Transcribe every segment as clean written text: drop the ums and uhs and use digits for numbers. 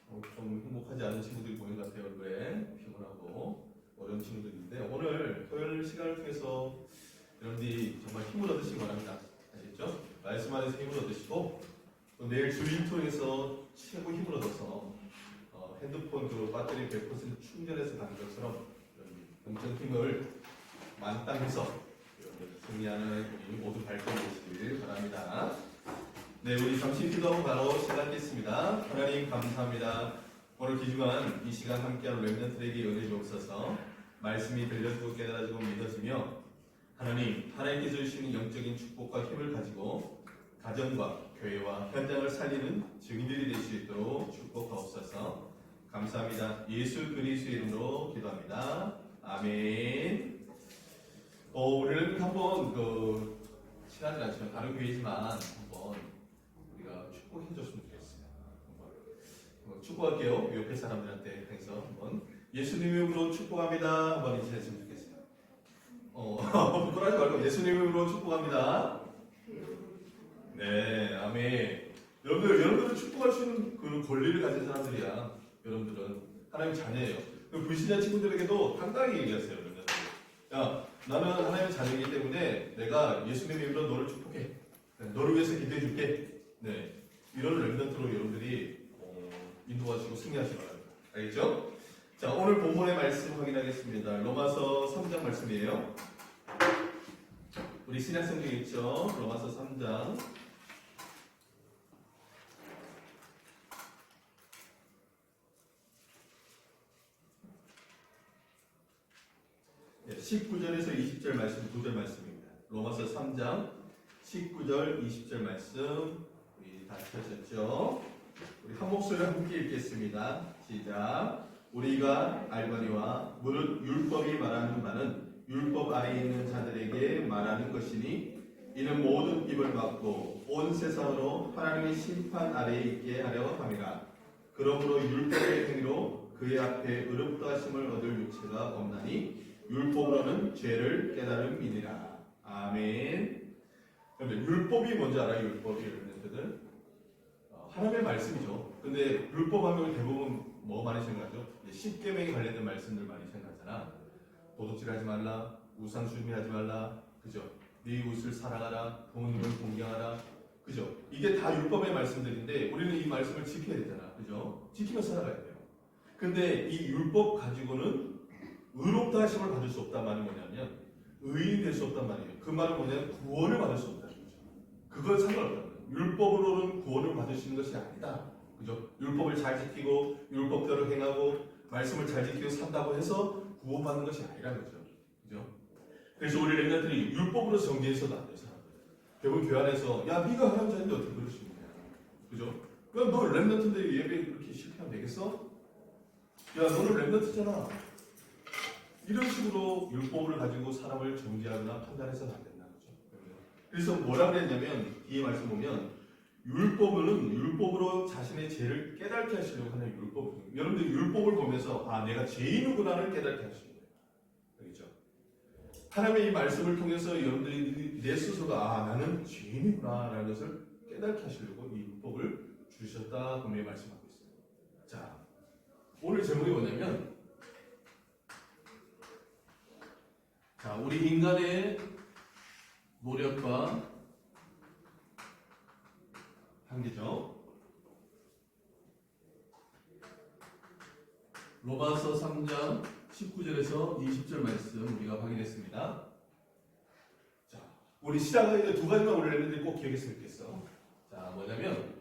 좀 행복하지 않은 친구들이 보이는 것 같아요. 얼굴에 피곤하고 어려운 친구들인데 오늘 토요일 시간을 통해서 여러분들이 정말 힘을 얻으시기 바랍니다. 아시겠죠? 말씀 안에서 힘을 얻으시고 또 내일 주일 통해서 최고 힘을 얻어서 핸드폰 그 배터리 100% 충전해서 가는 것처럼 영적 힘을 만땅해서 승리하는 우리 모두 발전되시길 바랍니다. 네, 우리 잠시 기도하고 바로 시작하겠습니다. 하나님 감사합니다. 오늘 귀중한 이 시간 함께하는 렘넌트들에게 은혜 주옵소서. 말씀이 들려지고 깨달아지고 믿어지며 하나님께서 주시는 영적인 축복과 힘을 가지고 가정과 교회와 현장을 살리는 증인들이 될 수 있도록 축복하옵소서. 감사합니다. 예수 그리스도의 이름으로 기도합니다. 아멘. 우리는 한번 친하지 않지만 다른 교회지만 한번 우리가 축복해 줬으면 좋겠어요. 한번 축복할게요. 옆에 사람들한테 해서 한번 예수님 이름으로 축복합니다. 한번 인사했으면 좋겠어요. 부끄러워하지 말고 예수님 이름으로 축복합니다. 네, 아멘. 여러분들은 축복할 수 있는 그 권리를 가진 사람들이야. 여러분들은 하나님 자녀예요. 불신자 친구들에게도 당당히 얘기하세요. 여러분들. 야, 나는 하나님의 자녀이기 때문에 내가 예수님 이름으로 너를 축복해. 너를 위해서 기도해 줄게. 네, 이런 렘넌트로 여러분들이 인도하시고 승리하시기 바랍니다. 알겠죠? 자, 오늘 본문의 말씀 확인하겠습니다. 로마서 3장 말씀이에요. 우리 신약성경 있죠? 로마서 3장 19절에서 20절 말씀, 9절 말씀입니다. 로마서 3장 19절, 20절 말씀 우리 다 펴셨죠? 우리 한 목소리로 함께 읽겠습니다. 시작. 우리가 알거니와 무릇 율법이 말하는 바는 율법 아래에 있는 자들에게 말하는 것이니 이는 모든 입을 막고 온 세상으로 하나님의 심판 아래에 있게 하려 함이라. 그러므로 율법의 행위로 그의 앞에 의롭다 하심을 얻을 육체가 없나니 율법으로는 죄를 깨달음이니라. 아멘. 그런데 율법이 뭔지 알아요? 율법이 여러분들 하나님의 말씀이죠. 근데 율법하면 대부분 뭐 많이 생각하죠? 10계명에 관련된 말씀들 많이 생각하잖아. 도둑질하지 말라, 우상 숭배하지 말라, 그죠? 네 이웃을 사랑하라, 부모님을 공경하라, 그죠? 이게 다 율법의 말씀들인데 우리는 이 말씀을 지켜야 되잖아, 그죠? 지키며 살아가야 돼요. 근데 이 율법 가지고는 의롭다 하심을 받을 수 없단 말이 뭐냐면 의인이 될 수 없단 말이에요. 그 말은 뭐냐면 구원을 받을 수 없다는 거죠. 그건 상관없다는 거예요. 율법으로는 구원을 받을 수 있는 것이 아니다. 그죠? 율법을 잘 지키고 율법대로 행하고 말씀을 잘 지키고 산다고 해서 구원받는 것이 아니라는 거죠. 그죠? 그래서 우리 렘넌트들이 율법으로 정죄해서도 안 돼요. 대부분 교회 안에서 야 네가 하나님 자녀인데 어떻게 그럴 수 있냐. 그죠? 그럼 너 렘넌트인데 예배 그렇게 실패하면 되겠어? 야 너는 렘넌트잖아. 이런 식으로 율법을 가지고 사람을 정죄하거나 판단해서는 안 된다는 거죠. 그래서 뭐라 그랬냐면 뒤에 말씀 보면 율법으로 자신의 죄를 깨닫게 하시려고 하는 율법. 여러분들 율법을 보면서 아 내가 죄인이구나를 깨닫게 하시는 거예요. 그렇죠? 하나님의 이 말씀을 통해서 여러분들이 내 스스로가 아 나는 죄인이구나라는 것을 깨닫게 하시려고 이 율법을 주셨다 분명히 말씀하고 있어요. 자, 오늘 제목이 뭐냐면 자, 우리 인간의 노력과 한계죠. 로마서 3장 19절에서 20절 말씀 우리가 확인했습니다. 자, 우리 시작하기 두 가지만 우리 렘넌트들이 꼭 기억했으면 좋겠어. 자, 뭐냐면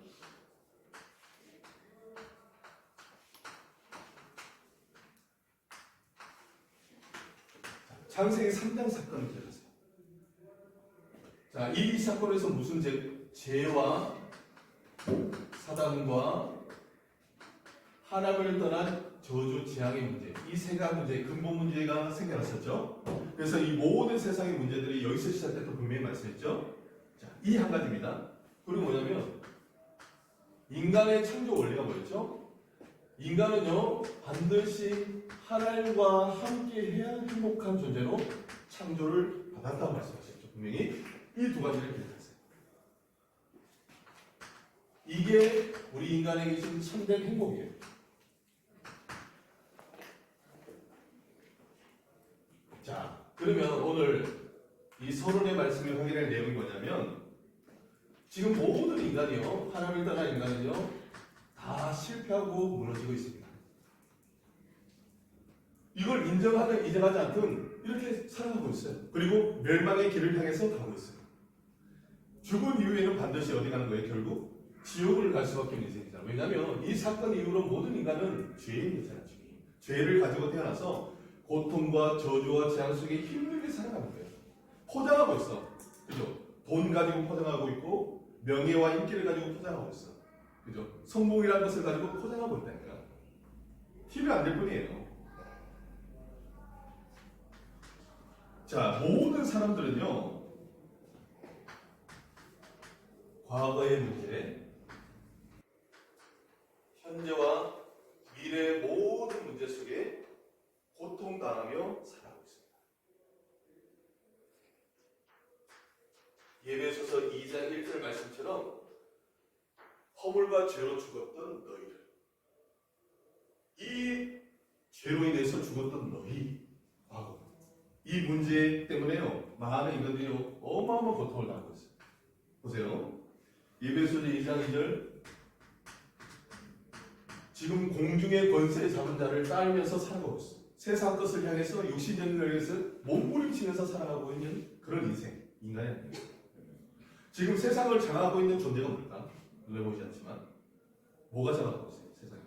창세기 3장 사건을 기억하세요. 자, 이 사건에서 무슨 죄와 사단과 하나님을 떠난 저주 재앙의 문제, 이 세 가지 문제, 근본 문제가 생겨났었죠. 그래서 이 모든 세상의 문제들이 여기서 시작됐다고 분명히 말씀했죠. 자, 이 한 가지입니다. 그리고 뭐냐면 인간의 창조 원리가 뭐였죠? 인간은요 반드시 하나님과 함께 해야 행복한 존재로 창조를 받았다고 말씀하셨죠. 분명히 이 두 가지를 기억하세요. 이게 우리 인간에게 주는 참된 행복이에요. 그러면 오늘 이 서론의 말씀을 확인할 내용이 뭐냐면 지금 모든 인간이요, 하나님을 떠난 인간은요 다 실패하고 무너지고 있습니다. 이걸 인정하든 인정하지 않든 이렇게 살아가고 있어요. 그리고 멸망의 길을 향해서 가고 있어요. 죽은 이후에는 반드시 어디 가는 거예요? 결국 지옥을 갈 수밖에 없는 인생이잖아요. 왜냐하면 이 사건 이후로 모든 인간은 죄인이잖아요. 죄를 가지고 태어나서 고통과 저주와 재앙 속에 힘들게 살아가는 거예요. 포장하고 있어. 그죠? 돈 가지고 포장하고 있고 명예와 인기를 가지고 포장하고 있어. 그죠? 성공이라는 것을 가지고 포장하고 있다니까. 티를 안 낼 뿐이에요. 자, 모든 사람들은요, 과거의 문제, 현재와 미래의 모든 문제 속에 고통당하며 살아가고 있습니다. 예배소서 2장 1절 말씀처럼 허물과 죄로 죽었던 너희를, 이 죄로 인해서 죽었던 너희, 이 문제 때문에요 많은 인간들이 어마어마한 고통을 당하고 있어요. 보세요. 예배소서 2장 2절, 지금 공중의 권세 잡은 자를 따르면서 살아가고 있어. 세상 것을 향해서 육신적인 향해서 몸부림치면서 살아가고 있는 그런 인생, 인간이 아니에요. 지금 세상을 장악하고 있는 존재가 뭘까? 눈에 보이지 않지만 뭐가 장악하고 있어요? 세상에.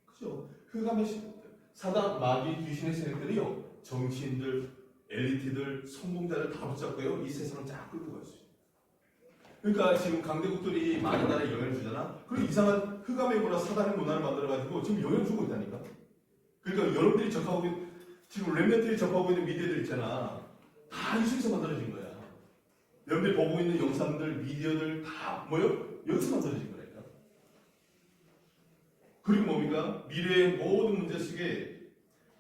그죠? 흑암의 신들들, 사단, 마귀, 귀신의 세력들이요 정치인들, 엘리트들, 성공자를 다 붙잡고요 이 세상을 쫙 끌고 갈 수 있어요. 그러니까 지금 강대국들이 많은 나라에 영향을 주잖아. 그리고 이상한 흑암의 문화, 사단의 문화를 만들어가지고 지금 영향을 주고 있다니까. 그러니까 여러분들이 접하고 있는, 지금 랩멘트들이 접하고 있는 미디어들 있잖아. 다 이쪽에서 만들어진 거야. 여러분들이 보고 있는 영상들, 미디어들 다 뭐요? 여기서 만들어진 거라니까. 그리고 뭡니까? 미래의 모든 문제 속에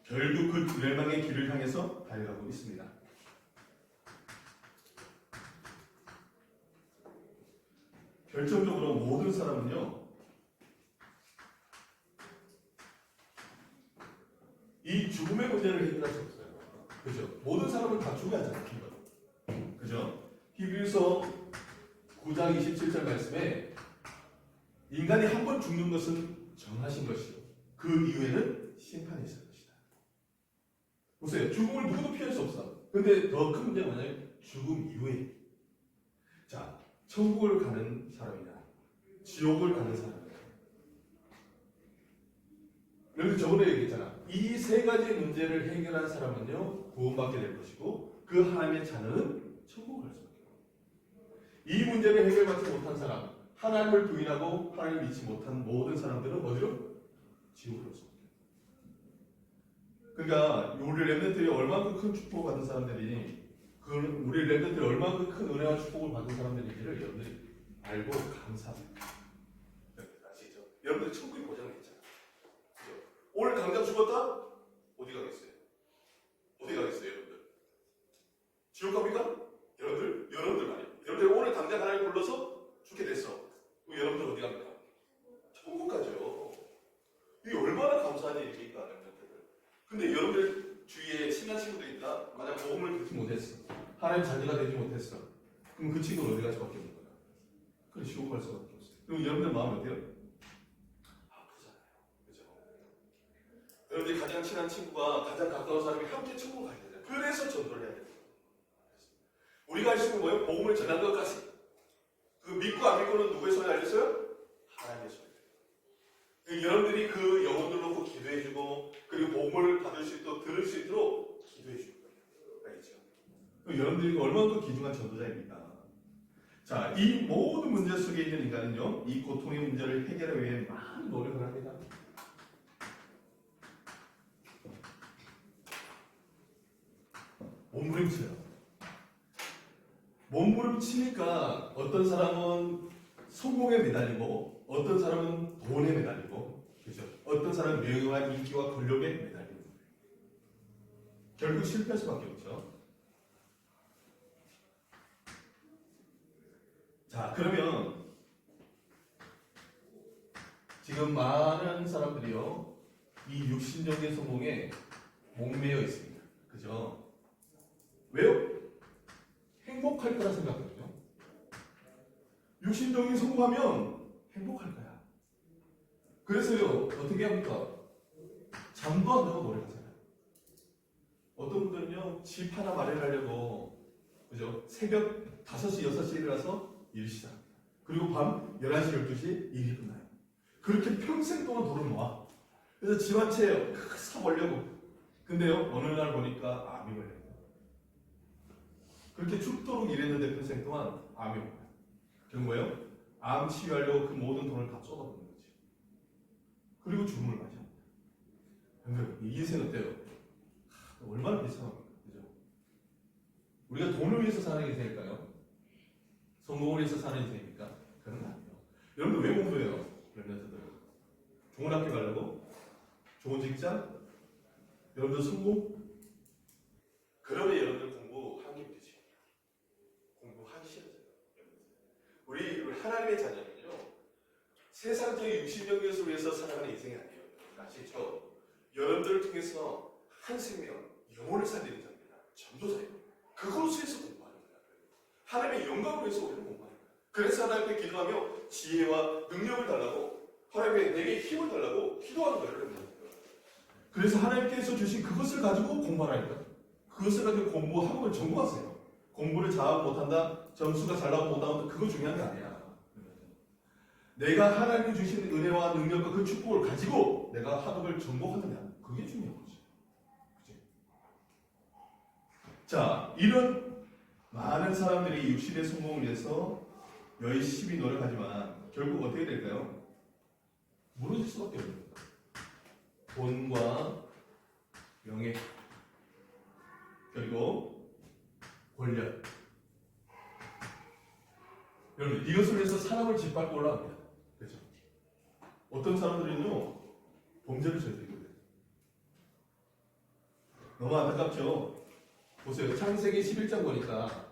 결국 그 멸망의 길을 향해서 달려가고 있습니다. 결정적으로 모든 사람은요, 이 죽음의 문제를 해결할 수 없어요. 그죠? 모든 사람은 다 죽어야 하잖아요. 그죠? 히브리서 9장 27절 말씀에 인간이 한 번 죽는 것은 정하신 것이요 그 이후에는 심판이 있을 것이다. 보세요. 죽음을 누구도 피할 수 없어. 근데 더 큰 문제는 뭐냐면 죽음 이후에, 자, 천국을 가는 사람이냐 지옥을 가는 사람이냐. 여러분 저번에 얘기했잖아. 이 세 가지 문제를 해결한 사람은요 구원받게 될 것이고 그 하나님의 자녀는 천국을 갈 수밖에 없어요. 이 문제를 해결받지 못한 사람, 하나님을 부인하고 하나님을 믿지 못한 모든 사람들은 어디로? 지옥으로 갈 수밖에 없어요. 그러니까 우리 렘넌트들이 얼마큼 큰 축복을 받은 사람들이, 우리 렘넌트들이 얼마큼 큰 은혜와 축복을 받은 사람들인지를 여러분들이 알고 감사합니다. 아시죠? 여러분들 천국이 보장돼 있잖아. 그죠? 오늘 당장 죽었다? 어디 가겠어요? 어디 가겠어요, 여러분들? 지옥 갑니까? 여러분들 말이에요. 여러분들 오늘 당장 하나님 불러서 죽게 됐어. 그럼 여러분들 어디 갑니까? 천국 가죠. 이게 얼마나 감사한 일입니까, 여러분들? 근데 여러분들 주위에 친한 친구들이 있다. 만약 복음을 듣지 못했어. 하나님 자녀가 되지 못했어. 그럼 그 친구는 어디 갈 수밖에 없는 거야. 그럼 지옥 갈 수밖에 없어요. 그럼 여러분들 마음이 어때요? 아프잖아요. 그죠? 여러분들이 가장 친한 친구가 가장 가까운 사람이 함께 천국 가야 되잖아요. 그래서 전도를 해야 돼요. 우리가 할 수 있는 뭐예요? 복음을 전하는 것까지. 그 믿고 안 믿고는 누구의 손에 알렸어요? 하나님의 손에. 여러분들이 그 영혼들 놓고 기도해주고 그리고 복음을 받을 수 있도록 들을 수 있도록 기도해주는 거예요. 알겠죠? 여러분들이 얼마나 귀중한 전도자입니까? 자, 이 모든 문제 속에 있는 인간은요, 이 고통의 문제를 해결하기 위해 많은 노력을 합니다. 몸부림쳐요. 몸부림치니까 어떤 사람은 성공에 매달리고, 어떤 사람은 돈에 매달리고, 그죠? 어떤 사람은 명예와 인기와 권력에 매달리는 거예요. 결국 실패할 수밖에 없죠. 자, 그러면 지금 많은 사람들이요, 이 육신적인 성공에 목매여 있습니다. 그죠? 행복할 거라 생각하거든요. 육신적인 성공하면 행복할 거야. 그래서요, 어떻게 합니까? 잠도 안 자고 노력하잖아요. 어떤 분들은요, 집 하나 마련하려고, 그죠? 새벽 5시, 6시에 일어나서 일 시작합니다. 그리고 밤 11시, 12시 일이 끝나요. 그렇게 평생 동안 돈을 모아. 그래서 집 한 채 사보려고. 근데요, 어느 날 보니까 암이 걸려요. 그렇게 죽도록 일했는데 평생 동안 암이 온 거예요. 그건 뭐예요? 암 치유하려고 그 모든 돈을 다 쏟아붓는 거지. 그리고 죽음을 맞이합니다. 여러분, 이 인생 어때요? 얼마나 비참합니까? 그죠? 우리가 돈을 위해서 사는 인생일까요? 성공을 위해서 사는 인생입니까? 그런 거 아니에요. 여러분들 왜 공부해요? 여러분들 좋은 학교 가려고? 좋은 직장? 여러분들 성공? 그러면 여러분들 공부하는 게 문제지. 공부하기 싫어져요. 우리 하나님의 자녀는요, 세상적인 육신적 것을 위해서 살아가는 인생이 아니에요. 아시죠? 여러분들을 통해서 한 생명, 영혼을 살리는 자입니다. 전도자예요. 그것을 위해서 공부하는 거예요. 하나님의 영광을 위해서 우리는 공부하는 거예요. 그래서 하나님께 기도하며 지혜와 능력을 달라고, 하나님께 내게 힘을 달라고 기도하는 거예요. 그래서 하나님께서 주신 그것을 가지고 공부하라니까. 그것을 가지고 공부하고 전공하세요. 공부를 잘 못한다, 점수가 잘 나오고 못나온다, 그거 중요한 게 아니야. 내가 하나님이 주신 은혜와 능력과 그 축복을 가지고 내가 학업을 전공하느냐, 그게 중요한 거지. 그치? 자, 이런 많은 사람들이 육신의 성공을 위해서 열심히 노력하지만 결국 어떻게 될까요? 무너질 수밖에 없는 거예요. 돈과 명예, 그리고 권력. 여러분, 이것을 위해서 사람을 짓밟고 올라갑니다. 그렇죠? 어떤 사람들은요, 범죄를 저지르거든요. 너무 안타깝죠? 보세요. 창세기 11장 보니까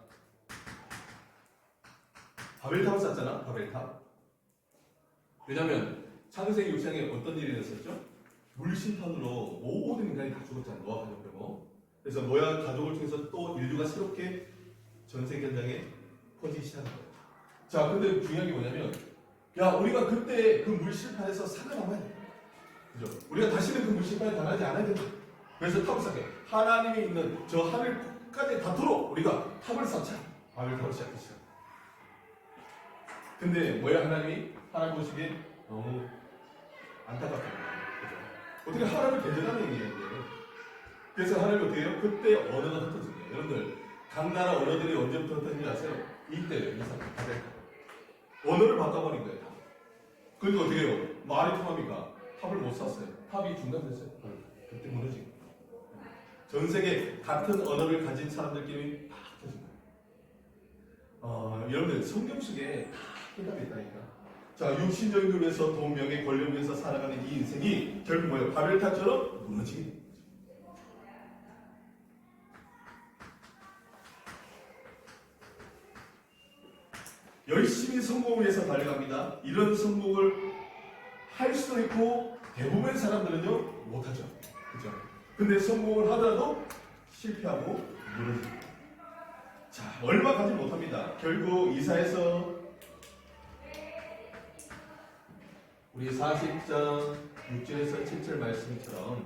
바벨탑을 쌓잖아, 바벨탑. 왜냐면 창세기 6장에 어떤 일이 있었죠? 물심판으로 모든 인간이 다 죽었잖아요. 노아 가족 빼고. 그래서 노아 가족을 통해서 또 인류가 새롭게 전생 현장에 퍼지기 시작한 거예요. 자, 근데 중요한 게 뭐냐면, 야, 우리가 그때 그 물심판에서 살아남아야 돼. 그죠? 우리가 다시는 그 물심판에 당하지 않아야 된다. 그래서 탑을 쌓게. 하나님이 있는 저 하늘 끝까지 닿도록 우리가 탑을 쌓자. 바벨탑을 시작했어요. 근데 뭐야, 하나님 보시기에 너무 안타깝다. 어떻게 하나님을 대적하는 얘기예요? 그래서 하나님이 어떻게 해요? 그때 언어가 흩어진 거예요. 여러분들, 각 나라 언어들이 언제부터 흩어진지 아세요? 이때요. 이 사람 바벨탑. 언어를 바꿔버린 거예요. 탑. 그러니까 어떻게 해요? 말이 통합니까? 탑을 못 샀어요. 탑이 중단됐어요. 그때 무너진 거예요. 전 세계 같은 언어를 가진 사람들끼리 다 흩어진 거예요. 여러분들, 성경 속에 다 해답이 있다니까. 자, 육신적인 걸 위해서 돈, 명예, 권력을 위해서 살아가는 이 인생이 결국 뭐예요? 바벨탑처럼 무너지게 됩니다. 열심히 성공을 위해서 달려갑니다. 이런 성공을 할 수도 있고 대부분의 사람들은요 못하죠. 그죠? 근데 성공을 하더라도 실패하고 무너집니다. 자, 얼마 가지 못합니다. 결국 이사에서 우리 40장 6절에서 7절 말씀처럼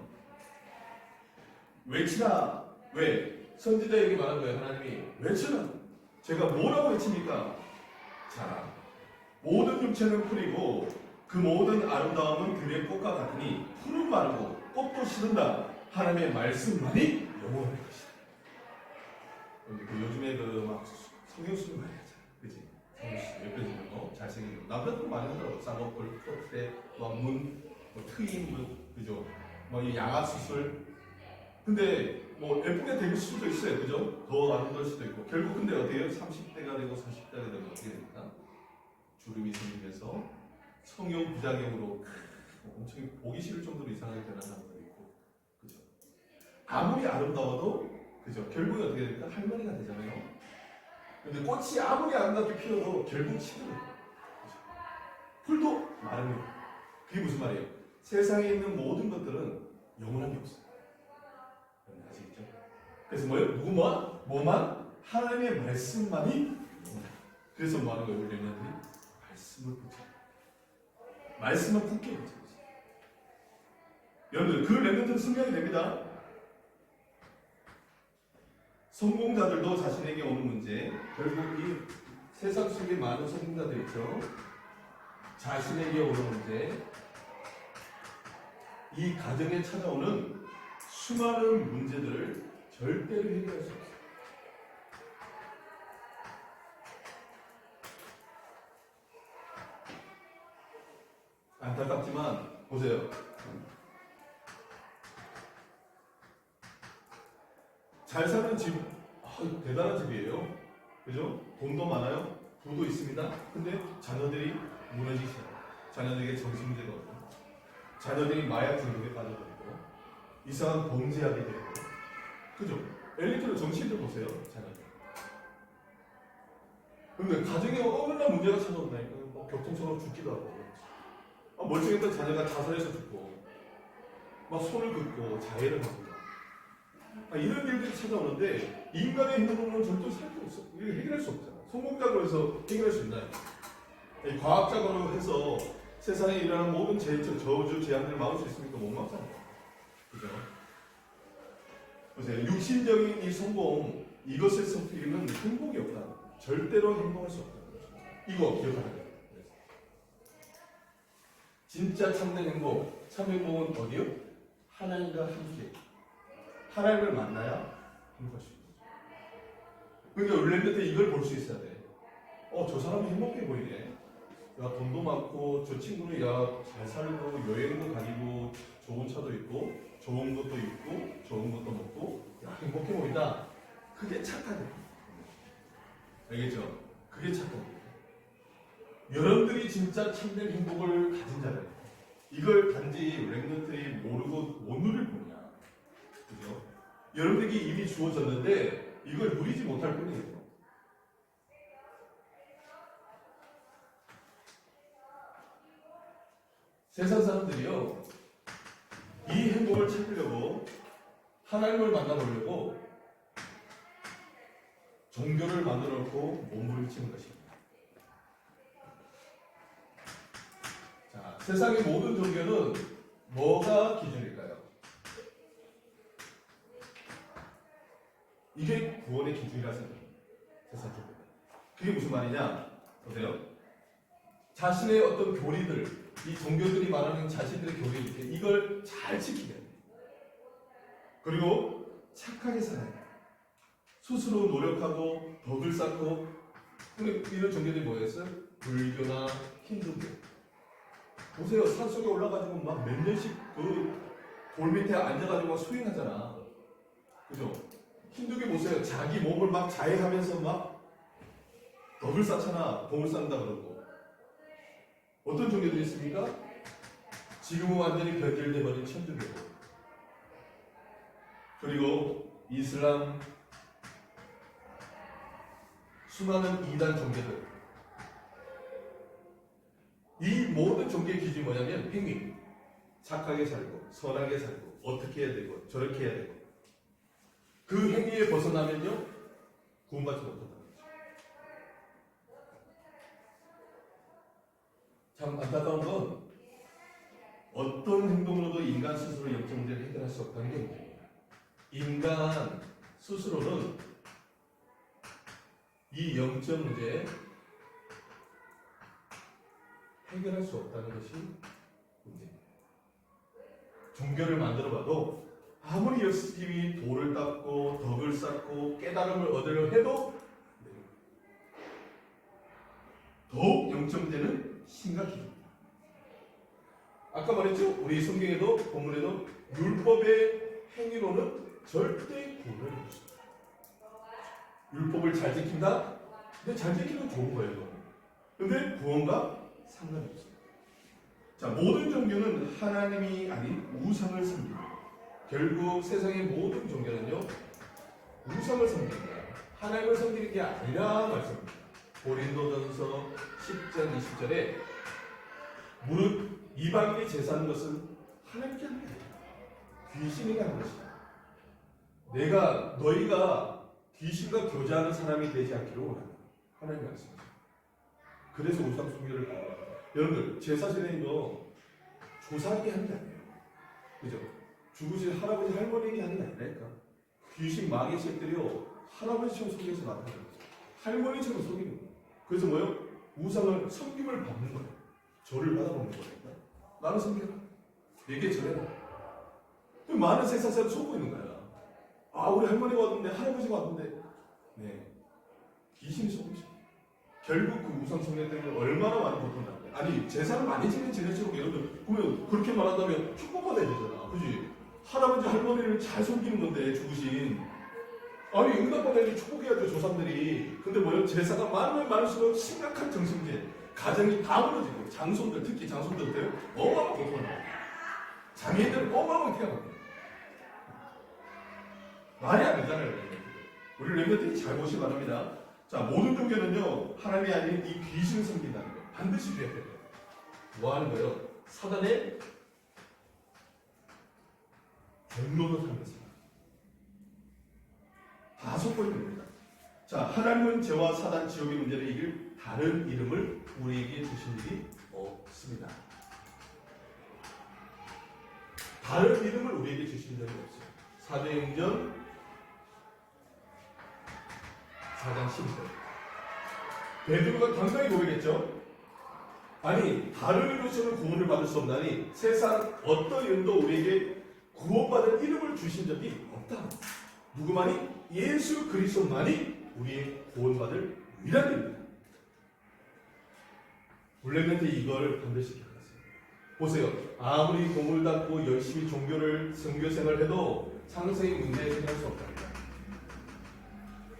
외치라. 왜? 선지자에게 말한 거예요. 하나님이 외치라. 제가 뭐라고 외칩니까? 자, 모든 육체는 풀이고 그 모든 아름다움은 들의 꽃과 같으니 풀은 마르고 꽃도 시든다. 하나님의 말씀만이 영원할 것이다. 그 요즘에 그 막 성경 수준 많이 하잖아. 그지? 성경 수준 예뻐지는 거, 잘생긴 거. 남자들도 많이 하더라고. 쌍꺼풀, 콧대, 막 문, 뭐 트임, 그죠? 뭐 이 양악 수술. 근데 뭐 예쁘게 될 수도 있어요. 그죠? 더 아름다울 수도 있고. 결국 근데 어떻게 해요? 30대가 되고 40대가 되면 어떻게 됩니까? 주름이 생기면서 성형 부작용으로 엄청 보기 싫을 정도로 이상하게 변한 사람도 있고. 그죠? 아무리 아름다워도 그죠? 결국에 어떻게 됩니까? 할머니가 되잖아요. 근데 꽃이 아무리 아름답게 피어도 결국 시들어요. 그죠? 풀도 마릅니다. 그게 무슨 말이에요? 세상에 있는 모든 것들은 영원한 게 없어요. 아시겠죠? 그래서 뭐예요? 누구만? 뭐만? 하나님의 말씀만이. 그래서 뭐 하는 거예요? 우리 렘넌트들이 말씀을 붙여. 말씀을 굳게 붙여. 여러분들 그 렘넌트는 승리하게 됩니다. 성공자들도 자신에게 오는 문제, 결국 이 세상 속에 많은 성공자들 있죠. 자신에게 오는 문제, 이 가정에 찾아오는 수많은 문제들을 절대로 해결할 수 없어요. 안타깝지만 보세요. 잘 사는 집, 대단한 집이에요. 그죠? 돈도 많아요. 부도 있습니다. 근데 자녀들이 무너지기 시작해요. 자녀들에게 정신문제가 오고, 자녀들이 마약 중독에 빠져버리고, 이상한 범죄하게 되고, 그죠? 엘리트로 정치인들 보세요, 자녀들. 근데 가정에 어느 날 문제가 찾아온다니까, 뭐 교통사고로 죽기도 하고, 멀쩡했던 자녀가 자살해서 죽고, 막 손을 긋고 자해를 하고, 이런 일들이 찾아오는데 인간의 행동으로는 절대 살 수 없어. 이걸 해결할 수 없잖아. 성공적으로 해서 해결할 수 있나요? 과학적으로 해서 세상에 일어나는 모든 저주, 재앙들을 막을 수 있습니까? 못 막잖아요. 그죠? 보세요. 육신적인 이 성공, 이것에서 필요는 행복이 없다. 절대로 행복할 수 없다. 이거 기억하는 거예요. 진짜 참된 행복, 참 행복은 어디요? 하나님과 함께. 하나님을 만나야 행복할 수 있는 거죠. 그러니까 렘넌트 때 이걸 볼 수 있어야 돼. 저 사람이 행복해 보이네. 야, 돈도 많고, 저 친구는 잘 살고, 여행도 다니고, 좋은 차도 있고, 좋은 것도 입고, 좋은 것도 먹고, 행복해 보인다. 그게 착하다. 알겠죠? 그게 착하다. 여러분들이 진짜 참된 행복을 가진 자들. 이걸 단지 렘넌트들이 모르고 못 누릴 뿐이야. 그죠? 여러분에게 이미 주어졌는데 이걸 누리지 못할 뿐이에요. 세상 사람들이요, 이 행복을 찾으려고 하나님을 만나보려고 종교를 만들어 놓고 몸부림치는 것입니다. 자, 세상의 모든 종교는 뭐가 기준일까요? 이게 구원의 기준이라 생각합니다. 세상 종교. 그게 무슨 말이냐? 보세요. 자신의 어떤 교리들, 이 종교들이 말하는 자신들의 교리들, 이걸 잘 지키게 합니다. 그리고 착하게 살아야 돼요. 스스로 노력하고 덕을 쌓고. 근데 이런 종교들이 뭐였어요? 불교나 힌두교. 보세요. 산속에 올라가지고 막 몇 년씩 그 돌 밑에 앉아가지고 막 수행하잖아. 그죠? 힌두교 보세요. 자기 몸을 막 자해하면서 막 덕을 쌓잖아. 공을 쌓는다 그러고. 어떤 종교들이 있습니까? 지금은 완전히 변질돼 버린 천주교고. 그리고 이슬람, 수많은 이단 종교들. 이 모든 종교의 기준이 뭐냐면 행위. 착하게 살고, 선하게 살고, 어떻게 해야 되고, 저렇게 해야 되고. 그 행위에 벗어나면요, 구원받지 못한다는 거죠. 참 안타까운 건 어떤 행동으로도 인간 스스로 영적 문제를 해결할 수 없다는 게 문제입니다. 인간 스스로는 이 영적 문제 해결할 수 없다는 것이 문제입니다. 종교를 만들어봐도 아무리 열심히 돌을 닦고 덕을 쌓고 깨달음을 얻으려 해도 더욱 영적 문제는 심각해집니다. 아까 말했죠? 우리 성경에도 본문에도 율법의 행위로는 절대 구원을 못 줍니다. 율법을 잘 지킨다? 근데 잘 지키면 좋은 거예요. 근데 구원과 상관이 없습니다. 자, 모든 종교는 하나님이 아닌 우상을 섬깁니다. 결국 세상의 모든 종교는요, 우상을 섬깁니다. 하나님을 섬기는 게 아니라 말씀입니다. 고린도전서 10장 20절에 무릇 이방인이 제사하는 것은 하나님께 하는 게 아니라 귀신이 하는 것이다. 너희가 귀신과 교제하는 사람이 되지 않기를 원한다. 하나님 말씀이죠. 그래서 우상 숭배를 받는다. 여러분들 제사 지내는 거 조상이 하는 게 아니에요. 그죠? 죽으신 할아버지 할머니가 하는 게 아니라니까. 귀신 마귀 책들이요 할아버지처럼 속여서 나타나는 거예요. 할머니처럼 속이는 거예요. 그래서 뭐요? 우상을 섬김을 받는 거예요. 절을 받아먹는 거니까. 나는 섬겨라. 내게 절해라. 많은 세상 사람 속고 있는 거야. 아 우리 할머니가 왔는데 할아버지가 왔는데 네 귀신이 속이죠. 결국 그 우상 숭배 때문에 얼마나 많은 고통을 받는 거야. 아니 제사를 많이 지낼수록 여러분 보면 그렇게 말한다면 축복받아야 되잖아. 그지? 할아버지 할머니를 잘 섬기는 건데 죽으신 아니 응답받아야지 축복해야죠 조상들이. 근데 뭐요? 제사가 많으면 많을수록 심각한 정신제 가정이 다 무너지고 장손들 특히 장손들한테 어마어마한 고통을 받아요. 장애인들은 어마어마하게 태어납니다. 말이 안 되잖아요. 우리 렘넌트들이 잘 보시기 바랍니다. 자, 모든 종교는요 하나님이 아닌 이 귀신을 섬긴다는 거예요. 반드시 배워야 돼요. 뭐 하는 거예요? 사단의 종로로 살면서 다 속고 있는 겁니다. 자, 하나님은 죄와 사단, 지옥의 문제를 이길 다른 이름을 우리에게 주신 일이 없습니다. 다른 이름을 우리에게 주신 적이 없어요. 사도행전 4장 12절. 베드로가 당당히 고백했죠. 아니 다른 이로서는 구원을 받을 수 없나니 세상 어떤 이름도 우리에게 구원받을 이름을 주신 적이 없다. 누구만이? 예수 그리스도만이 우리의 구원받을 유일한 이름이다. 렘넌트 이걸 반드시 기억하세요. 보세요. 아무리 공을 닦고 열심히 종교를 선교생활을 해도 상생의 문제에 해결할 수 없다.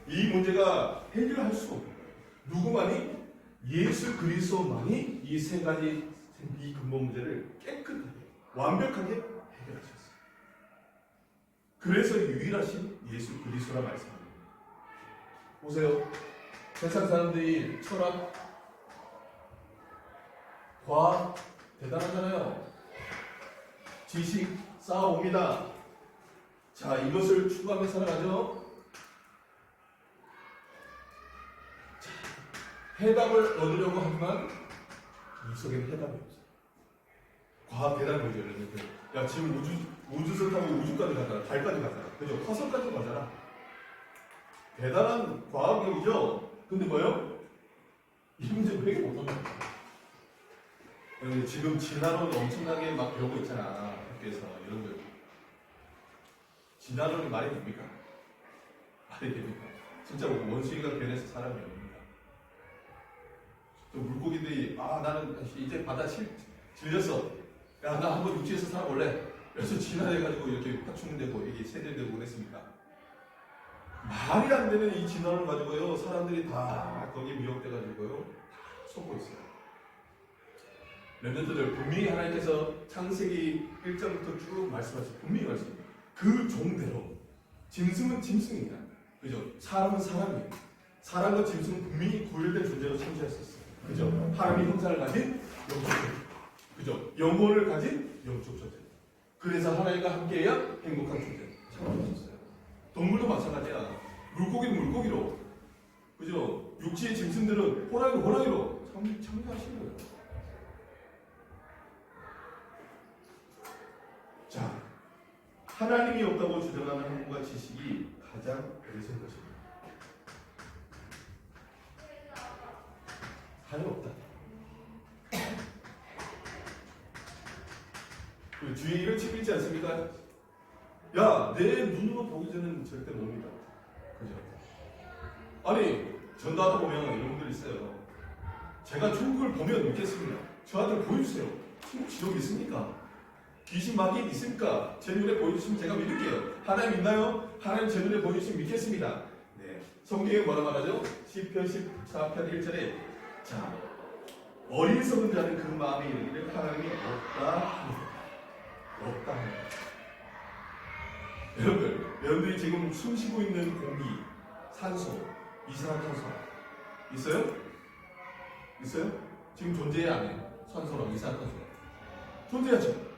이 문제가 해결할 수 없는 거예요. 누구만이? 예수 그리스도만이 이 세 가지 이 근본 문제를 깨끗하게 완벽하게 해결하셨어요. 그래서 유일하신 예수 그리스도라 말씀합니다. 보세요. 세상 사람들이 철학, 과학 대단하잖아요. 지식 쌓아옵니다. 자, 이것을 추구하며 살아가죠. 해답을 얻으려고 하지만 이 속에는 해답이 없어요. 과학 대단히 보죠. 여러분들. 야 지금 우주선 타고 우주까지 가잖아. 달까지 가잖아. 그죠? 화성까지 가잖아. 대단한 과학력이죠. 근데 뭐요? 이 문제 왜 이렇게 못한다? 지금 진화론 엄청나게 막 배우고 있잖아. 학교에서 여러분들. 진화론이 말이 됩니까? 말이 됩니까? 진짜 원숭이가 변해서 사람이 없는. 또 물고기들이 나는 이제 바다 질렸어. 야 나 한번 육지에서 살아볼래. 그래서 진화해가지고 이렇게 파충되고 이게 새들되고 그랬습니까? 말이 안 되는 이 진화를 가지고요 사람들이 다 거기에 미혹돼가지고요 속고 있어요. 렘넌트들 분명히 하나님께서 창세기 1장부터 쭉 말씀하시고 분명히 말씀합니다. 그 종대로 짐승은 짐승이다. 그죠? 사람은 사람이에요. 사람과 짐승은 분명히 구별된 존재로 창조할 수 있어요. 그죠? 하나님의 형상을 가진 영적 존재. 그죠? 영혼을 가진 영적 존재. 그래서 하나님과 함께해야 행복한 존재. 창조하셨어요. 동물도 마찬가지야. 물고기는 물고기로. 그죠? 육지의 짐승들은 호랑이는 호랑이로 창조하신 거예요. 자, 하나님이 없다고 주장하는 학문과 지식이 가장 어리석은 것입니다. 하나님 없다. 그 주의 이런 책 읽지 않습니까? 야, 내 눈으로 보기 전에는 절대 못 믿어. 그죠? 아니, 전도하다 보면 이런 분들 있어요. 제가 천국을 보면 믿겠습니다. 저한테 보여주세요. 천국 지옥 있습니까? 귀신 마귀 있습니까? 제 눈에 보여주시면 제가 믿을게요. 하나님 있나요? 하나님 제 눈에 보여주시면 믿겠습니다. 네. 성경에 뭐라 말하죠? 시편 14편 1절에 자, 어리석은 자는 그 마음에 이르기를 하나님이 없다 합니다. 없다 합니다. 여러분들이 지금 숨쉬고 있는 공기, 산소, 이산화탄소 있어요? 있어요? 지금 존재해 안 해요? 산소랑 이산화탄소 존재하죠?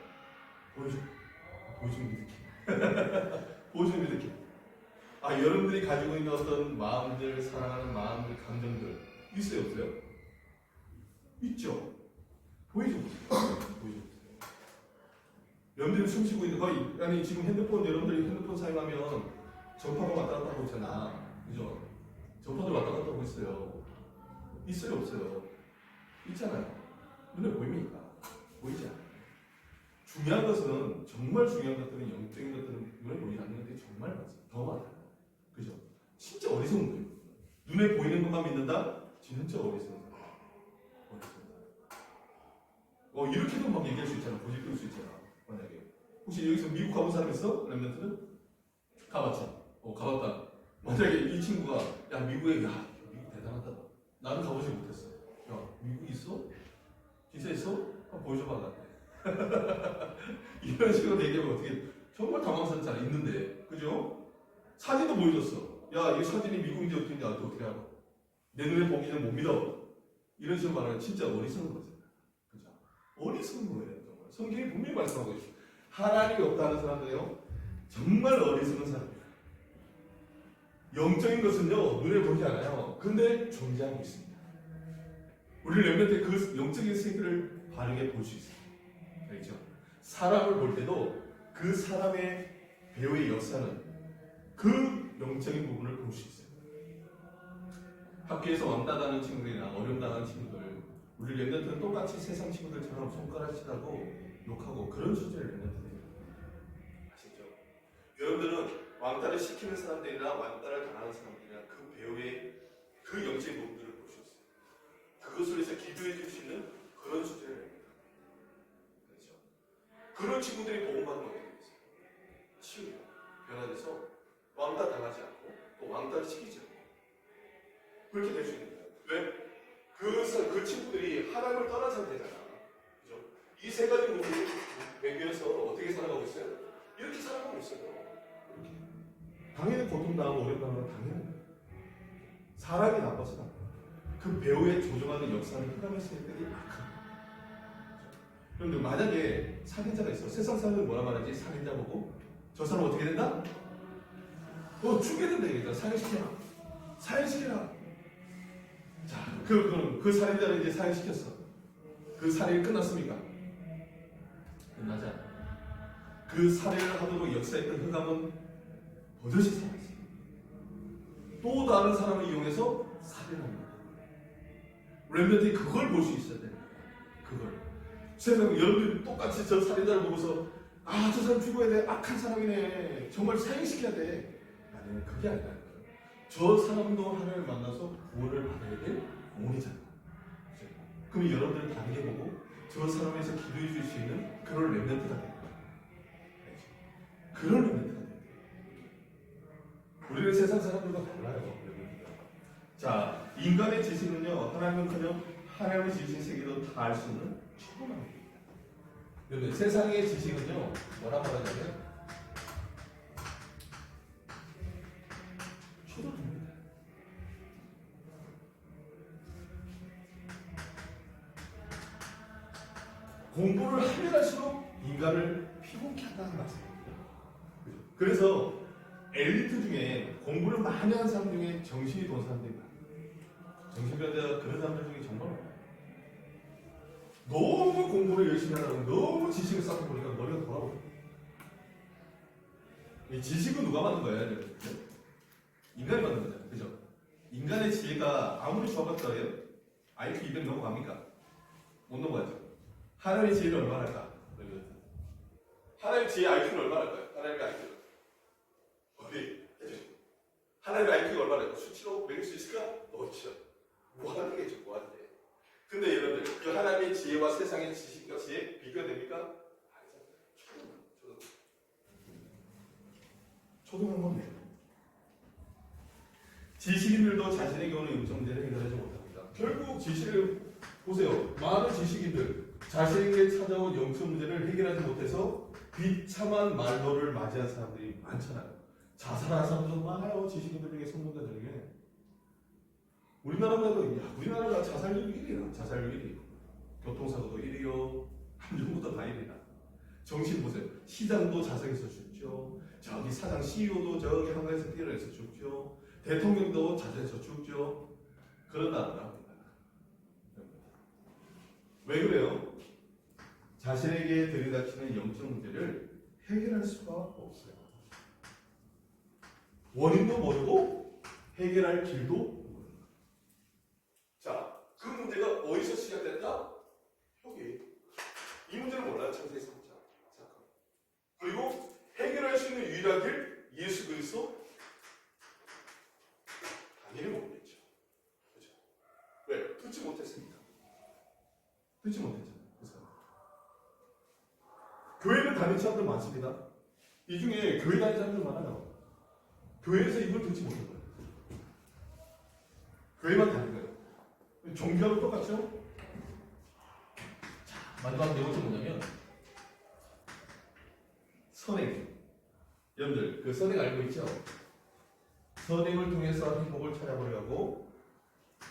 보여주면 믿을게. 보여주면 믿을게. 여러분들이 가지고 있는 어떤 마음들, 사랑하는 마음들, 감정들 있어요, 없어요? 있죠. 보이죠? 보이죠? 여러분들이 숨쉬고 있는 거의 아니 지금 핸드폰 여러분들이 핸드폰 사용하면 전파가 왔다 갔다 하고 있잖아. 그죠? 전파들 왔다 갔다 하고 있어요. 있어요, 없어요? 있잖아요. 눈에 보입니까? 보이지 않아요. 중요한 것은 정말 중요한 것들은 영적인 것들은 눈에 보이지 않는 것들이 정말 많습니다. 더 많아요. 그죠? 진짜 어리석은 거예요. 눈에 보이는 것만 믿는다? 진짜 어리석은 거예요. 어리석은. 이렇게도 막 얘기할 수 있잖아. 고집 피울 수 있잖아. 만약에 혹시 여기서 미국 가본 사람 있어? 랩런트는? 가봤죠. 가봤다. 만약에 이 친구가 야 미국에 야 미국 대단하다. 나는 가보지 못했어. 야 미국 있어? 진짜 있어? 한번 보여줘봐 나한테. 이런 식으로 얘기하면 어떻게 정말 당황스럽잖아. 있는데 그죠? 사진도 보여줬어. 야 이 사진이 미국인지 어떻게 나한테 어떻게 알아? 내 눈에 보기 전에 못 믿어. 이런 식으로 말하면 진짜 어리석은 거잖아. 그죠? 어리석은 거예요. 정말. 성경이 분명히 말씀하고 있어. 하나님이 없다는 사람들이요 정말 어리석은 사람이에요. 영적인 것은요 눈에 보이지 않아요. 근데 존재하고 있습니다. 우리 렘넌트의 그 영적인 세계를 바르게 볼 수 있어요. 알죠? 사람을 볼 때도 그 사람의 배우의 역사는 그 영적인 부분을 볼 수 있어요. 학교에서 왕따당하는 친구들이나 어려움당하는 친구들, 우리 렘넌트는 똑같이 세상 친구들처럼 손가락질하고 욕하고 그런 수준의 렘넌트들이에요. 아시죠? 여러분들은 왕따를 시키는 사람들이나 왕따를 당하는 사람들이나 그 배우의 그 영적인 부분들을 볼 수 있어요. 그것을 위해서 기도해 줄 수 있는 그런 수준의 렘넌트. 그렇죠? 그런 친구들이 복음받는 게 되겠어요. 치유요. 변화돼서 왕따 당하지 않고 또 왕따를 시키지 않고 그렇게 될 수 있는 거예요. 왜? 그 친구들이 하나님을 떠난 상태잖아. 그죠? 이 세 가지 부분을 매겨서 어떻게 살아가고 있어요? 이렇게 살아가고 있어요. 이렇게. 당연히 고통당하고 어려움당하는 건 당연한 거예요. 사람이 나빠서 나빠요. 그 배우의 조종하는 역사를 흑암의 세력들이 악합니다. 그런데 만약에 살인자가 있어. 세상 사람들은 뭐라 말하지? 살인자 보고 저 사람 어떻게 된다? 죽게 된다 얘기다. 살인시켜라. 살인시켜라. 자, 그 살인자를 이제 살인시켰어. 그 살인이 끝났습니까? 끝나지 않아. 그 살인을 하도록 역사했던 흑암은 버젓이 살아있어요. 또 다른 사람을 이용해서 살인합니다. 렘넌트이 그걸 볼 수 있어야 돼요. 그걸. 세상 여러분들이 똑같이 저 살인자를 보고서 저 사람 죽어야 돼. 악한 사람이네. 정말 살인시켜야 돼. 아니, 그게 아니라 저 사람도 하나님을 만나서 구원을 받아야 될 영혼이잖아. 그럼 여러분들은 다르게 보고 저 사람에서 기도해 줄 수 있는 그런 렘넌트가 돼요. 그런 렘넌트가 돼요. 우리는 세상 사람들과 달라요. 자, 인간의 지식은요, 하나님은커녕 하나님의 지으신 세계도 다 알 수 있는 초보한 겁니다. 그런데 세상의 지식은요, 뭐라 말하냐면 초도입니다. 공부를 하면 할수록 인간을 피곤케 한다는 말씀입니다. 그래서 엘리트 중에 공부를 많이 하는 사람 중에 정신이 돈 사람들이 많아요. 정신병자 그런 사람들 중에 정말 많아요. 너무 공부를 열심히 하다가 너무 지식을 쌓다 보니까 머리가 돌아버려요. 이 지식은 누가 만든 거예요? 인간이 만든 거잖아요. 그죠? 인간의 지혜가 아무리 좋아봤다 해요? IQ 200 넘어갑니까? 못 넘어가죠. 하나님의 지혜는 얼마나 할까? 하나님의 지혜 IQ는 얼마나 할까요? 하나님의 IQ. 어디? 하나님의 IQ가 얼마나 할까? 수치로 매길 수 있을까? 없죠. 무한한 게죠, 무한대. 근데 여러분들, 그 하나님의 지혜와 세상의 지식과 지혜 비교됩니까? 아니죠. 초등한 겁니다. 지식인들도 자신에게 오는 음성들을 해결하지 못합니다. 결국 지식을 보세요. 많은 지식인들 자신에게 찾아온 영적 문제를 해결하지 못해서 비참한 말로를 맞이한 사람들이 많잖아요. 자살하는 사람들도 많아요. 지식인들 중에 성공자들 중에. 우리나라가 자살률 1위야. 자살률 1위. 교통사고도 1위요. 한정부터 다 1위다. 정신 보세요. 시장도 자석에서 죽죠. 저기 사장 CEO도 저기 한가에서 뛰어내서 죽죠. 대통령도 자석에서 죽죠. 그런다. 왜 그래요? 자신에게 들이닥치는 영적 문제를 해결할 수가 없어요. 원인도 모르고 해결할 길도 모르는 거예요. 자, 그 문제가 어디서 시작됐다? 여기. 이 문제를 몰라요. 창세기 3장. 잠깐. 그리고 해결할 수 있는 유일한 길 예수 그리스도? 당연히 모르겠죠. 그렇죠? 왜? 듣지 못했으니까. 듣지 못했잖아요. 그래서 교회를 다니는 사람들 많습니다. 이 중에 교회 다니는 사람들 많아요. 교회에서 이걸 듣지 못한 거예요. 교회만 다닌 거예요. 종교하고 똑같죠? 자, 마지막 네 번째 뭐냐면 선행. 여러분들 그 선행 알고 있죠? 선행을 통해서 행복을 찾아보려고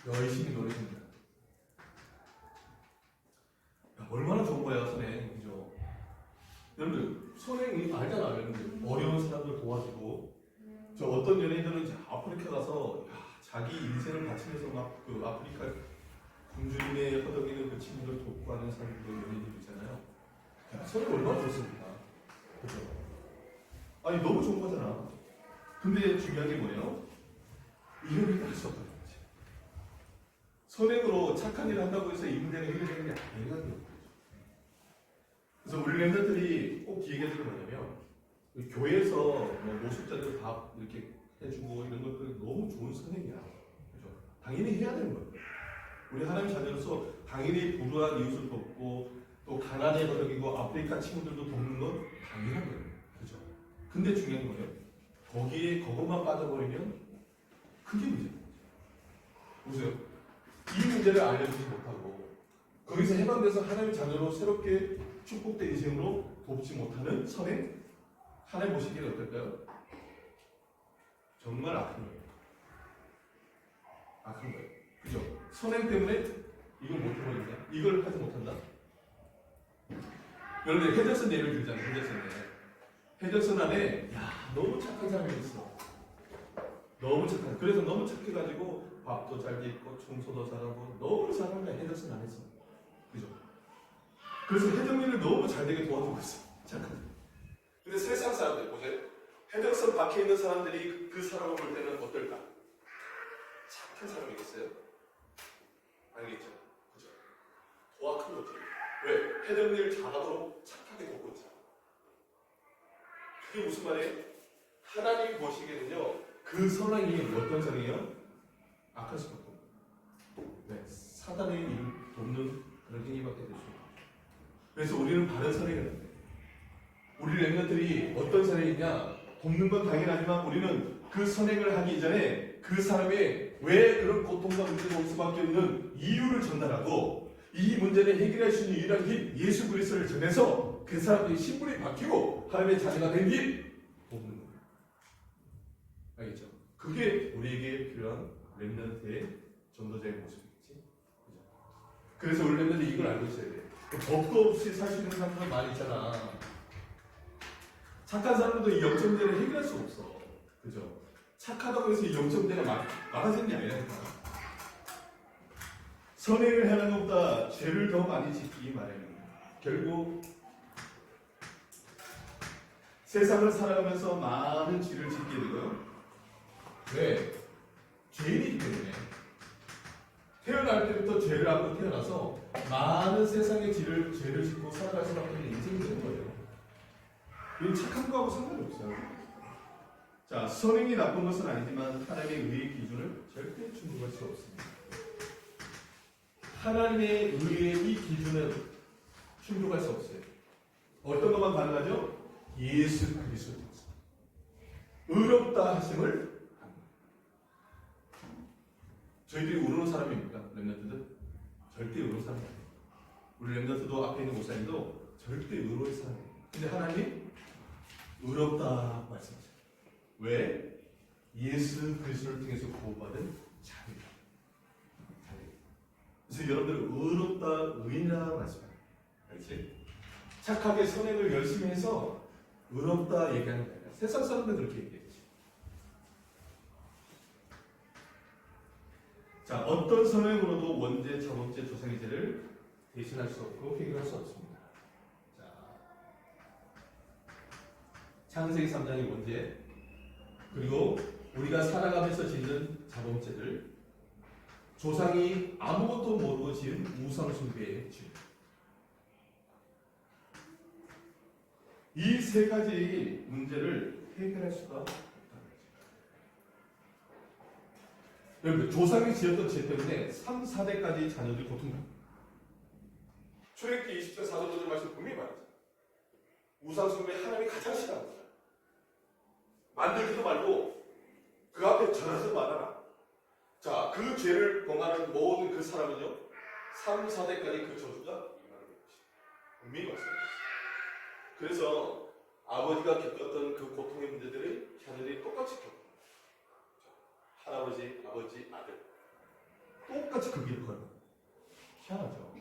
열심히 노력합니다. 야, 얼마나 좋은 거야 선행, 그죠? 여러분들 선행이 알잖아. 여러분들 어려운 사람들 도와주고, 저 어떤 연예인들은 이제 아프리카 가서 야, 자기 인생을 바치면서 막 그 아프리카 굶주림에 허덕이는 그 친구들 돕고 하는 사람들 연예인들 있잖아요. 야, 선행 얼마나 좋습니까? 그죠? 아니 너무 좋은 거잖아. 근데 중요한 게 뭐예요? 이름이 할 수 없다는 거지. 선행으로 착한 일을 한다고 해서 이 문제가 해결되는 게 아니거든요. 그래서 우리 랩런들이 꼭 얘기하는 게 뭐냐면, 교회에서 뭐 모습자들 다 이렇게 해주고 이런 것들 너무 좋은 선행이야. 그죠? 당연히 해야 되는 거예요. 우리 하나님 자녀로서 당연히 불우한 이웃을 돕고 또 가난에 허덕이고 아프리카 친구들도 돕는 건 당연한 거예요. 그죠? 근데 중요한 건 뭐예요? 거기에 그것만 빠져버리면 그게 문제예요. 보세요. 이 문제를 알려주지 못하고 거기서 해방돼서 하나님 자녀로 새롭게 축복된 인생으로 돕지 못하는 선행, 하나님 보시기에 어떨까요? 정말 악한 거예요. 악한 거예요. 그죠? 선행 때문에 이걸 못해버린다? 이걸 하지 못한다? 여러분, 헤더슨 예를 들자면, 헤더슨 안에, 야, 너무 착한 사람이 있어. 너무 착한, 그래서 너무 착해가지고, 밥도 잘 짓고, 청소도 잘하고, 너무 잘하는 거야, 헤더슨 안에서. 그죠? 그래서 해정리를 너무 잘 되게 도와주고 있어. 착한. 근데 세상 사람들, 보세요. 헤더슨 밖에 있는 사람들이 그 사람을 볼 때는 어떨까? 착한 사람이겠어요? 아니겠죠? 그죠? 더 악한 거지. 왜? 해당 일을 잘하도록 착하게 돕고 있잖아. 그게 무슨 말이에요? 하나님이 보시기에는요, 그 선행이 어떤 선행이에요? 악할 수밖에 없고. 네, 사단의 일을 돕는 그런 행위밖에 될 수 없고. 그래서 우리는 바른 선행을 해야 돼. 우리 랩런들이 어떤 선행이냐? 돕는 건 당연하지만 우리는 그 선행을 하기 이전에 그 사람의 왜 그런 고통과 문제가 올 수밖에 없는 이유를 전달하고, 이 문제를 해결할 수 있는 유일한 길 예수 그리스도를 전해서 그 사람들이 신분이 바뀌고 하나님의 자녀가 된 길 돕는 거예요. 알겠죠? 그게 우리에게 필요한 랩런트의 전도자의 모습이겠지. 그죠? 그래서 우리 랩런트이 이걸 알고 있어야 돼. 법도 없이 살 수 있는 사람들 많이 있잖아. 착한 사람들도 이 영적 문제를 해결할 수 없어. 그죠? 착하다고 해서 이 영적 문제가 많아지는 게 아니라 선행을 하는 것보다 죄를 더 많이 짓기 마련입니다. 결국 세상을 살아가면서 많은 죄를 짓게 되고요. 왜? 죄인이기 때문에. 태어날 때부터 죄를 안고 태어나서 많은 세상의 죄를 짓고 살아갈 수밖에 없는 인생이 되는 거예요. 이건 착한 거하고 상관이 없어요. 자, 선행이 나쁜 것은 아니지만 하나님의 의의 기준을 절대 충족할 수 없습니다. 하나님의 의의 이 기준은 충족할 수 없어요. 어떤 것만 가능하죠? 예수 그리스도. 의롭다 하심을 합니다. 저희들이 의로운 사람입니까? 렘넌트들? 절대 의로운 사람이 아니에요. 우리 렘넌트도 앞에 있는 목사님도 절대 의로운 사람이에요. 근데 하나님 의롭다 말씀하세요. 왜? 예수 그리스도를 통해서 구원받은 자입니다. 그래서 여러분들 의롭다 의인이라 말씀합니다. 알지? 착하게 선행을 열심히 해서 의롭다 얘기하는 거예요. 세상 사람들 그렇게 얘기했지. 자, 어떤 선행으로도 원죄, 자범죄, 조상의 죄를 대신할 수 없고 해결할 수 없습니다. 자, 창세기 3장의 원죄, 그리고 우리가 살아가면서 짓는 자범죄들, 조상이 아무것도 모르고 지은 우상숭배의 죄. 이 세 가지 문제를 해결할 수가 없다는 거죠. 여러분, 조상이 지었던 죄 때문에 3, 4대까지 자녀들이 고통합니다. 출애굽기 20장 4절 5절 말씀 분명히 말하죠. 우상숭배 하나님이 가장 싫어합니다. 만들지도 말고 그 앞에 절하지 말아라. 자, 그 죄를 범하는 모든 그 사람은요, 3, 4대까지 그 저주가 임하는 것입니다. 분명히 말씀합니다. 그래서 아버지가 겪었던 그 고통의 문제들을 자녀들이 똑같이 겪어요. 할아버지, 아버지, 아들 똑같이 그 길을 걸어요. 희한하죠.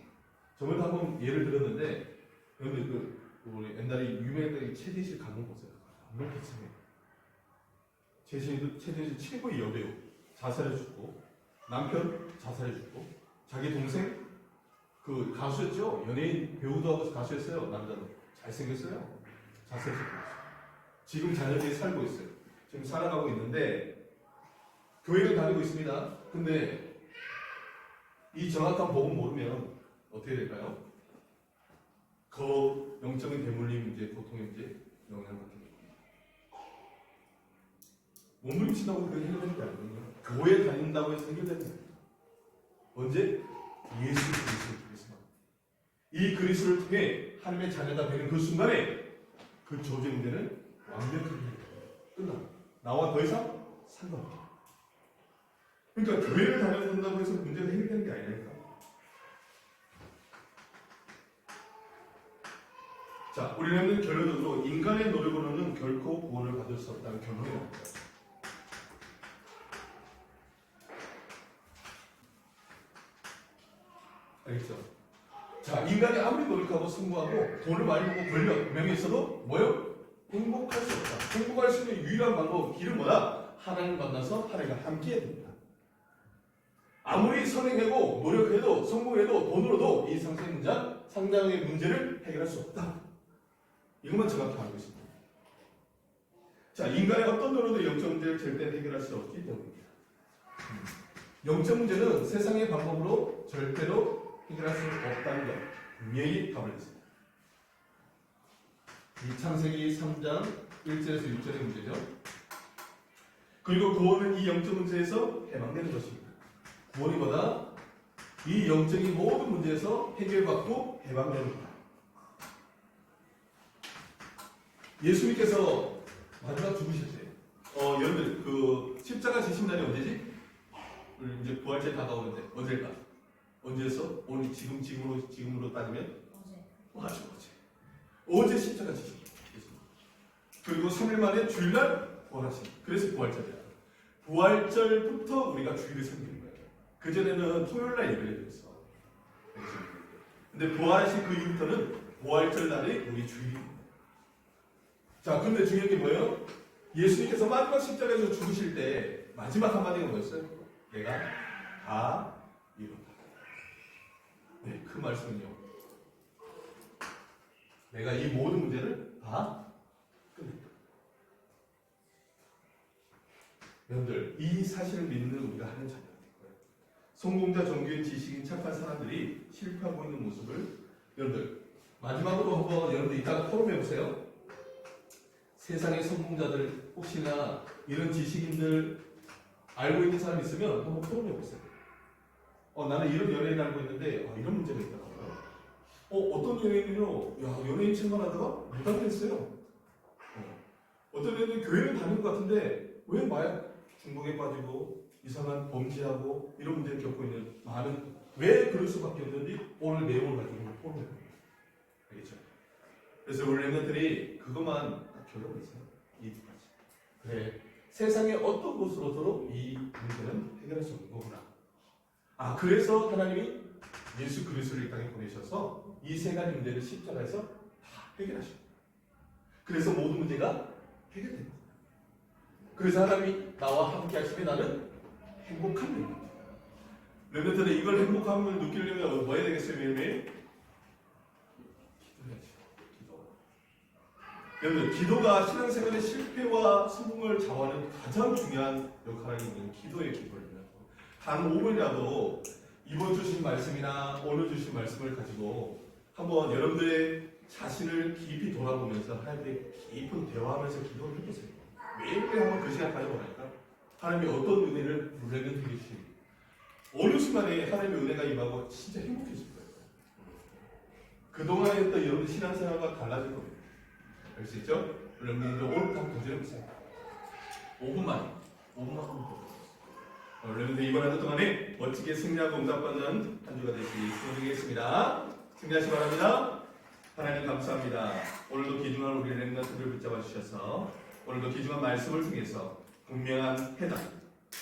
저번에 한번 예를 들었는데, 여러분들 우리 옛날에 유명했던 최대실 강릉 보세요. 너무 비참해요. 최대실 최고의 여배우 자살해 죽고, 남편 자살해 죽고, 자기 동생 그 가수였죠. 연예인 배우도 하고 가수였어요. 남자도 잘생겼어요. 자살해 죽고 지금 자녀들이 살고 있어요. 지금 살아가고 있는데 교회를 다니고 있습니다. 근데 이 정확한 복음 모르면 어떻게 될까요? 그 영적인 대물림 문제, 고통의 문제 영향을 받게 됩니다. 몸부림친다고 그게 해결되는 게 아니거든요. 교회 다닌다고 해서 해결되는 게 아닙니다. 언제? 예수 그리스도를 통해서. 이 그리스도를 통해 하나님의 자녀가 되는 그 순간에 그 저주의 문제는 완벽하게 끝납니다. 나와 더 이상 상관없다. 그러니까 교회를 다녀야 된다고 해서 문제가 해결되는 게 아니니까. 자, 우리는 결론적으로 인간의 노력으로는 결코 구원을 받을 수 없다는 결론이 나옵니다. 알겠죠? 자, 인간이 아무리 노력하고 성공하고 돈을 많이 벌고 권력, 명예 있어도 뭐요? 행복할 수 없다. 행복할 수 있는 유일한 방법, 길은 뭐다? 하나님 만나서 하나님과 함께해야 됩니다. 아무리 선행하고 노력해도 성공해도 돈으로도 이 상당의 문제를 해결할 수 없다. 이것만 정확히 알고 있습니다. 자, 인간의 어떤 노력도 영적 문제를 절대 해결할 수 없기 때문입니다. 영적 문제는 세상의 방법으로 절대로 해결할 수 없다는 것 분명히 답을 했습니다. 이 창세기 3장 1절에서 6절의 문제죠. 그리고 구원은 이 영적 문제에서 해방되는 것입니다. 구원이 뭐다? 이 영적인 모든 문제에서 해결받고 해방되는 거다. 예수님께서 마지막 죽으실 때, 여러분들 그 십자가 지신 날이 언제지? 이제 부활절 다가오는데 언제일까? 언제였어? 오늘 지금으로 따지면 어제. 어제 십자가 지신 그리고 3일 만에 주일날 부활하신. 그래서 부활절이야. 부활절부터 우리가 주일을 섬기는 거예요. 그 전에는 토요일날 예배를 드렸어. 근데 부활하신 그 이후부터는 부활절 날이 우리 주일입니다. 자, 근데 중요한 게 뭐예요? 예수님께서 마지막 십자가에서 죽으실 때 마지막 한마디가 뭐였어요? 내가 다 이뤘다. 네, 그 말씀은요. 내가 이 모든 문제를 다 끝냈다. 여러분들, 이 사실을 믿는 우리가 하는 자녀가 될 거예요. 성공자, 종교인, 지식인, 착한 사람들이 실패하고 있는 모습을 여러분들 마지막으로 한번 여러분들 이따가 토론해 보세요. 세상의 성공자들 혹시나 이런 지식인들 알고 있는 사람 있으면 한번 토론해 보세요. 나는 이런 연예인 알고 있는데 이런 문제가 있더라고요. 어떤 연예인은요, 연예인 생활하다가 무당됐어요. 어떤 연예인은 교회를 다니는 것 같은데 왜 마약 중독에 빠지고 이상한 범죄하고 이런 문제를 겪고 있는 많은, 왜 그럴 수밖에 없는지 오늘 내용을 가지고 토론해 봅니다. 알겠죠? 그래서 우리 랩런들이 그것만 결론을 있어요. 이 두 가지. 그래, 세상의 어떤 곳으로도 이 문제는 해결할 수 없는 거구나. 그래서 하나님이 예수 그리스도를 이 땅에 보내셔서 이 세 가지 문제를 십자가에서 다 해결하십니다. 그래서 모든 문제가 해결됩니다. 그래서 하나님이 나와 함께 하시면 나는 행복합니다. 렘넌트는 이걸 행복함을 느끼려면 뭐 해야 되겠어요? 매일매일? 기도해야죠. 기도. 여러분, 기도가 신앙생활의 실패와 성공을 좌우하는 가장 중요한 역할을 하는 기도의 기도입니다. 단 5분이라도 이번 주신 말씀이나 오늘 주신 말씀을 가지고 한번 여러분들의 자신을 깊이 돌아보면서 하나님께 깊은 대화하면서 기도를 해보세요. 매일매일 한번 그 시간 가져보라니까. 하나님이 어떤 은혜를 렘넌트에게 주십니까? 어느 순간에 하나님의 은혜가 임하고 진짜 행복해질 거예요. 그동안 했던 여러분 신앙생활과 달라질 겁니다. 알 수 있죠? 여러분들 오늘부터 한번 도전해보세요. 5분만 한번 도전해보세요. 여러분들 이번 한 주 동안에 멋지게 승리하고 응답받는 한 주가 되시기 소원드리겠습니다. 승리하시기 바랍니다. 하나님 감사합니다. 오늘도 귀중한 우리 렘넌트를 붙잡아 주셔서 오늘도 귀중한 말씀을 통해서 분명한 해답,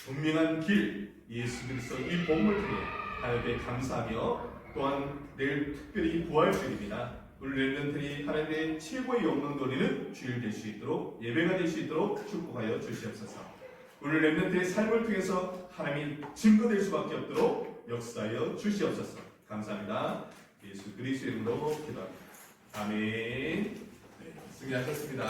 분명한 길, 예수 그리스도 이 복음을 통해 하나님께 감사하며 또한 내일 특별히 부활주일입니다. 우리 렘넌트들이 하나님의 최고의 영광돌리는 주일 될 수 있도록 예배가 될 수 있도록 축복하여 주시옵소서. 우리 렘넌트의 삶을 통해서 하나님이 증거될 수밖에 없도록 역사하여 주시옵소서. 감사합니다. 예수 그리스도의 이름으로 기도합니다. 아멘. 네, 승리하셨습니다.